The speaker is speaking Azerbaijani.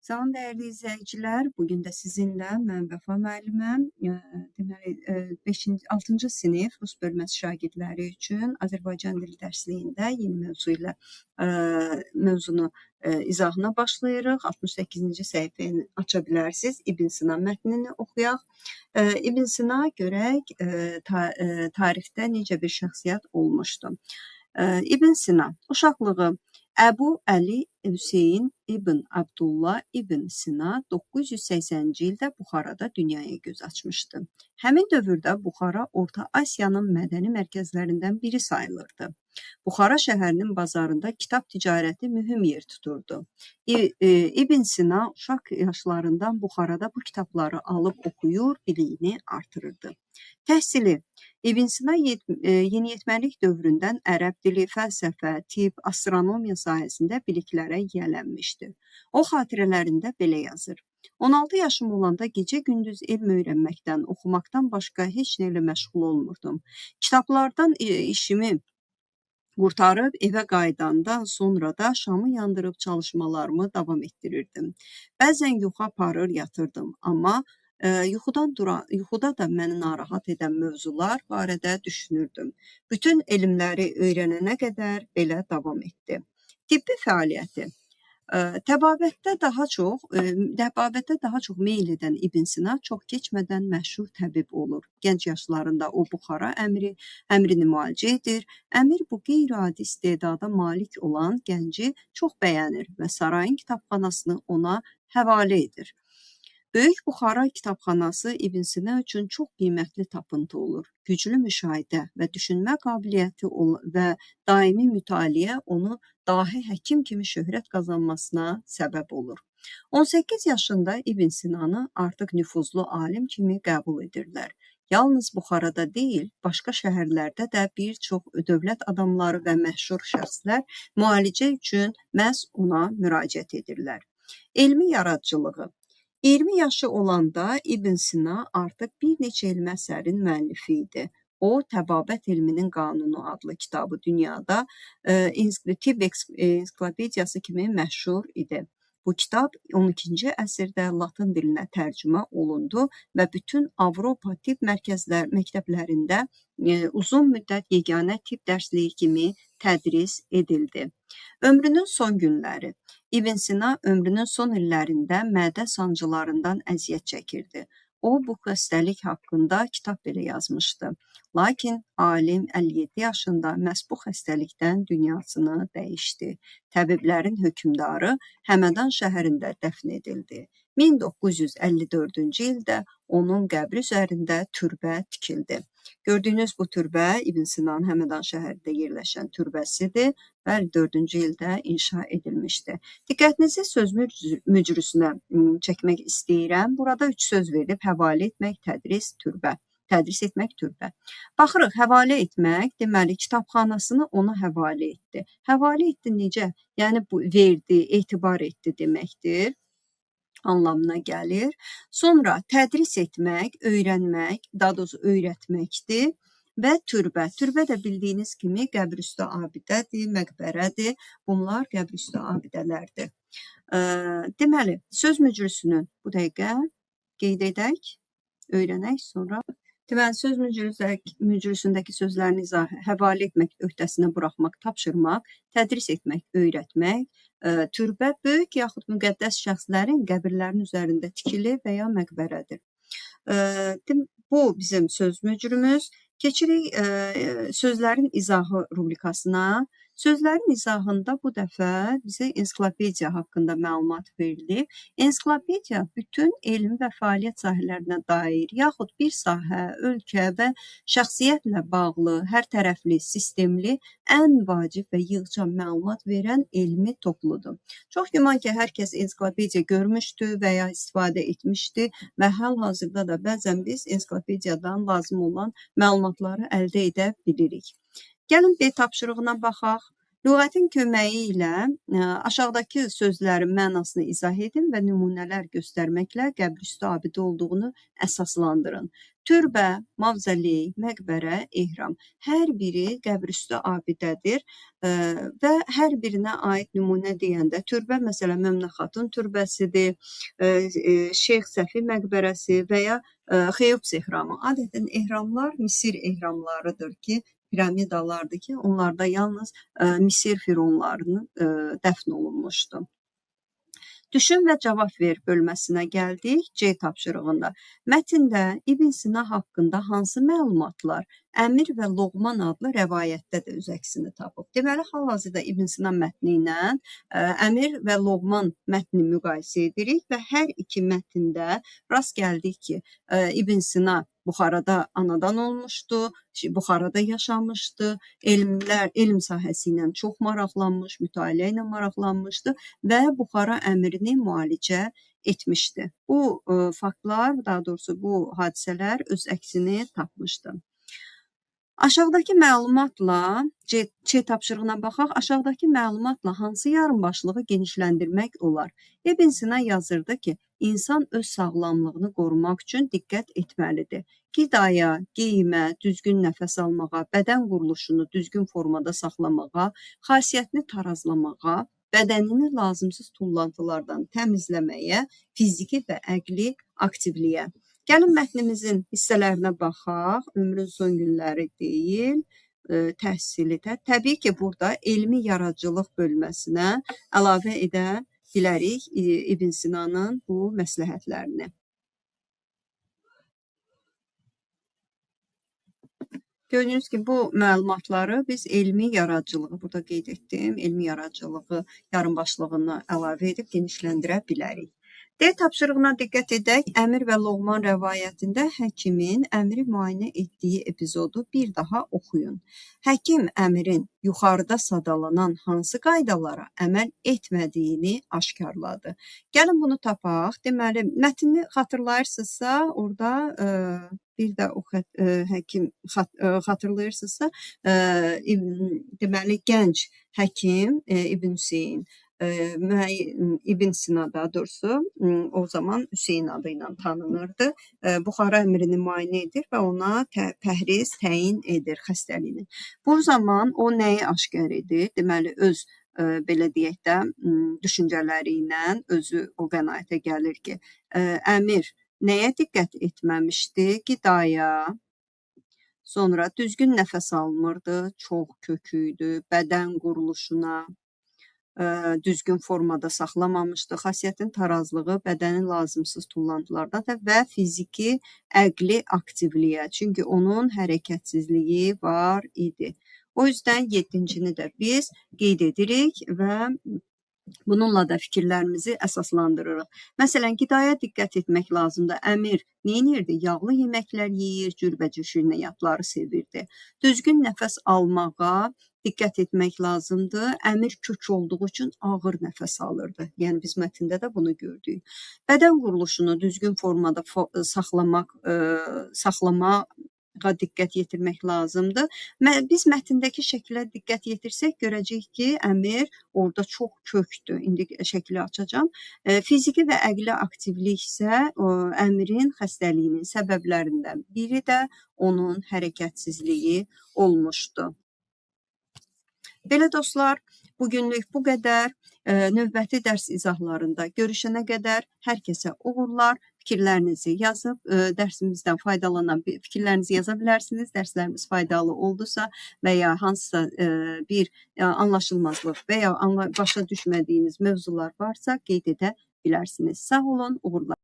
Salam dəyərli izləyicilər, bugün də sizinlə mən Vəfa müəlliməm, deməli 6-cı sinif rus bölməsi şagirdləri üçün Azərbaycan dili dərsliyində yeni mövzu ilə mövzunu izahına başlayırıq. 68-ci səhifəni aça bilərsiniz. İbn Sina mətnini oxuyaq. İbn Sina görək tarixdə necə bir şəxsiyyət olmuşdu. İbn Sina uşaqlığı Əbu Əli Hüseyn İbn Abdullah İbn Sina 980-ci ildə Buxarada dünyaya göz açmışdı. Həmin dövrdə Buxara Orta Asiyanın mədəni mərkəzlərindən biri sayılırdı. Buxara şəhərinin bazarında kitab ticarəti mühüm yer tuturdu. İbn Sina uşaq yaşlarından Buxarada bu kitabları alıb oxuyur, biliyini artırırdı. Təhsili İbn Sina yeniyetməlik dövründən ərəb dili, fəlsəfə, tibb, astronomiya sahəsində biliklərə yiyələnmişdir. O xatirələrində belə yazır. 16 yaşım olanda gecə-gündüz elm öyrənməkdən, oxumaqdan başqa heç nə ilə məşğul olmurdum. Kitablardan işimi qurtarıb evə qayıdandan sonra da şamı yandırıb çalışmalarımı davam etdirirdim. Bəzən yuxu aparır, yatırdım, amma yuxuda da məni narahat edən mövzular barədə düşünürdüm. Bütün elmləri öyrənənə qədər belə davam etdi. Tibbi fəaliyyəti. Təbabətdə daha çox meyl edən İbn Sina çox keçmədən məşhur təbib olur. Gənc yaşlarında o Buxara əmrini müalicə edir. Əmir bu qeyri-adi istedada malik olan gənci çox bəyənir və sarayın kitabxanasını ona həvalə edir. Böyük Buxara kitabxanası İbn Sina üçün çox qiymətli tapıntı olur. Güclü müşahidə və düşünmə qabiliyyəti və daimi mütaliə onu dahi həkim kimi şöhrət qazanmasına səbəb olur. 18 yaşında İbn Sinanı artıq nüfuzlu alim kimi qəbul edirlər. Yalnız Buxarada deyil, başqa şəhərlərdə də bir çox dövlət adamları və məşhur şəxslər müalicə üçün məhz ona müraciət edirlər. Elmi yaradıcılığı. 20 yaşı olanda İbn Sina artıq bir neçə elmi əsərin müəllifi idi. O, Təbabət elminin qanunu adlı kitabı dünyada tibb ensiklopediyası kimi məşhur idi. Bu kitab 12-ci əsrdə Latın dilinə tərcümə olundu və bütün Avropa tibb məktəblərində uzun müddət yeganə tibb dərsliyi kimi tədris edildi. Ömrünün son günləri. İbn Sina ömrünün son illərində mədə sancılarından əziyyət çəkirdi. O, bu xəstəlik haqqında kitab belə yazmışdı. Lakin alim 57 yaşında məhz bu xəstəlikdən dünyasını dəyişdi. Təbiblərin hökmdarı Həmədan şəhərində dəfn edildi. 1954-cü ildə onun qəbri üzərində türbə tikildi. Gördüyünüz bu türbə İbn Sinanın Həmədan şəhərində yerləşən türbəsidir və 54-cü ildə inşa edilmişdir. Diqqətinizi söz mücrüsünə çəkmək istəyirəm. Burada 3 söz verilib: həvalə etmək, tədris etmək, türbə. Baxırıq, həvalə etmək, deməli kitabxanasını ona həvalə etdi. Həvalə etdi necə? Yəni bu verdi, etibar etdi deməkdir. Anlamına gəlir. Sonra tədris etmək, öyrənmək, daha doğrusu öyrətməkdir və türbə. Türbə də bildiyiniz kimi qəbrüstü abidədir, məqbərədir. Bunlar qəbrüstü abidələrdir. Deməli, söz mücrüsünü bu dəqiqə qeyd edək, öyrənək sonra. Deməli, söz mücrüsündəki sözlərin izahı: həvalə etmək, öhdəsinə buraxmaq, tapşırmaq, tədris etmək, öyrətmək, türbə böyük yaxud müqəddəs şəxslərin qəbirlərinin üzərində tikili və ya məqbərədir. Bu bizim söz mücrümüz. Keçirik sözlərin izahı rubrikasına. Sözlərin izahında bu dəfə bizə ensiklopediya haqqında məlumat verilib. Ensiklopediya bütün elm və fəaliyyət sahələrinə dair, yaxud bir sahə, ölkə və şəxsiyyətlə bağlı, hər tərəfli, sistemli, ən vacib və yığcam məlumat verən elmi topludur. Çox güman ki, hər kəs ensiklopediya görmüşdü və ya istifadə etmişdi və hal-hazırda da bəzən biz ensiklopediyadan lazım olan məlumatları əldə edə bilirik. Gəlin B tapşırığına baxaq. Lüğətin köməyi ilə aşağıdakı sözlərin mənasını izah edin və nümunələr göstərməklə qəbrüstü abidə olduğunu əsaslandırın. Türbə, mavzoley, məqbərə, ehram. Hər biri qəbrüstü abidədir və hər birinə aid nümunə deyəndə türbə məsələn Məmnə xatun türbəsidir, Şeyx Səfi məqbərəsi və ya Xeops ehramı. Adətən ehramlar Misir ehramlarıdır ki, piramidalardır ki, onlarda yalnız Misir fironlarının dəfn olunmuşdu. Düşün və cavab ver bölməsinə gəldik. C tapşırığında. Mətndə İbn Sina haqqında hansı məlumatlar Əmir və Loğman adlı rəvayətdə də öz əksini tapıb? Deməli, hal-hazırda İbn Sina mətni ilə Əmir və Loğman mətnini müqayisə edirik və hər iki mətndə rast gəldik ki, İbn Sina Buxarada anadan olmuşdu, Buxarada yaşamışdı, elm sahəsi ilə çox maraqlanmış, mütaliə ilə maraqlanmışdı və Buxara əmrini müalicə etmişdi. Bu faktlar, daha doğrusu bu hadisələr öz əksini tapmışdı. Aşağıdakı məlumatla, C tapşırığına baxaq, aşağıdakı məlumatla hansı yarımbaşlığı genişləndirmək olar? İbn Sina yazırdı ki, insan öz sağlamlığını qorumaq üçün diqqət etməlidir. Qidaya, geyimə, düzgün nəfəs almağa, bədən quruluşunu düzgün formada saxlamağa, xasiyyətini tarazlamağa, bədənini lazımsız tullantılardan təmizləməyə, fiziki və əqli aktivliyə. Gəlin mətnimizin hissələrinə baxaq. Ömrün son günləri deyil, təhsili. Təbii ki, burada elmi yaradıcılıq bölməsinə əlavə edə bilərik İbn Sinanın bu məsləhətlərini. Gördüyünüz ki, bu məlumatları biz elmi yaradıcılığı, burada qeyd etdim, elmi yaradıcılığı yarımbaşlığını əlavə edib genişləndirə bilərik. D tapşırığına diqqət edək. Əmir və Loğman rəvayətində həkimin əmri müayinə etdiyi epizodu bir daha oxuyun. Həkim əmirin yuxarıda sadalanan hansı qaydalara əməl etmədiyini aşkarladı. Gəlin bunu tapaq. Deməli, mətni xatırlayırsınızsa, orada bir də o həkim xatırlayırsınızsa, deməli, gənc həkim İbn Hüseyn, İbn Sina daha doğrusu o zaman Hüseyn adı ilə tanınırdı. Buxara əmrini müayinə edir və ona pəhriz təyin edir xəstəliyini. Bu zaman o nəyi aşkar edir? Deməli, öz belə deyək də düşüncələri ilə özü o qənaətə gəlir ki, əmir nəyə diqqət etməmişdi? Qidaya, sonra düzgün nəfəs almırdı, çox köküydü, bədən quruluşuna, düzgün formada saxlamamışdı, xasiyyətin tarazlığı, bədənin lazımsız tullantılardan və fiziki əqli aktivliyə, çünki onun hərəkətsizliyi var idi. O yüzdən 7-cini də biz qeyd edirik və bununla da fikirlərimizi əsaslandırırıq. Məsələn, qidaya diqqət etmək lazımdır. Əmir neynirdi? Yağlı yeməklər yeyir, cürbəcür şirniyyatları sevirdi. Düzgün nəfəs almağa diqqət etmək lazımdır. Əmir kök olduğu üçün ağır nəfəs alırdı. Yəni, biz mətndə də bunu gördük. Bədən quruluşunu düzgün formada saxlamağa diqqət yetirmək lazımdır. Biz mətndəki şəklə diqqət yetirsək, görəcəyik ki, əmir orada çox kökdür. İndi şəkli açacağım. Fiziki və əqli aktivlik isə əmirin xəstəliyinin səbəblərindən biri də onun hərəkətsizliyi olmuşdu. Belə dostlar, bugünlük bu qədər. Növbəti dərs izahlarında görüşənə qədər hər kəsə uğurlar. Fikirlərinizi yazıb, dərsimizdən faydalanan fikirlərinizi yaza bilərsiniz. Dərslərimiz faydalı oldusa və ya hansısa bir anlaşılmazlıq və ya başa düşmədiyiniz mövzular varsa qeyd edə bilərsiniz. Sağ olun, uğurlar.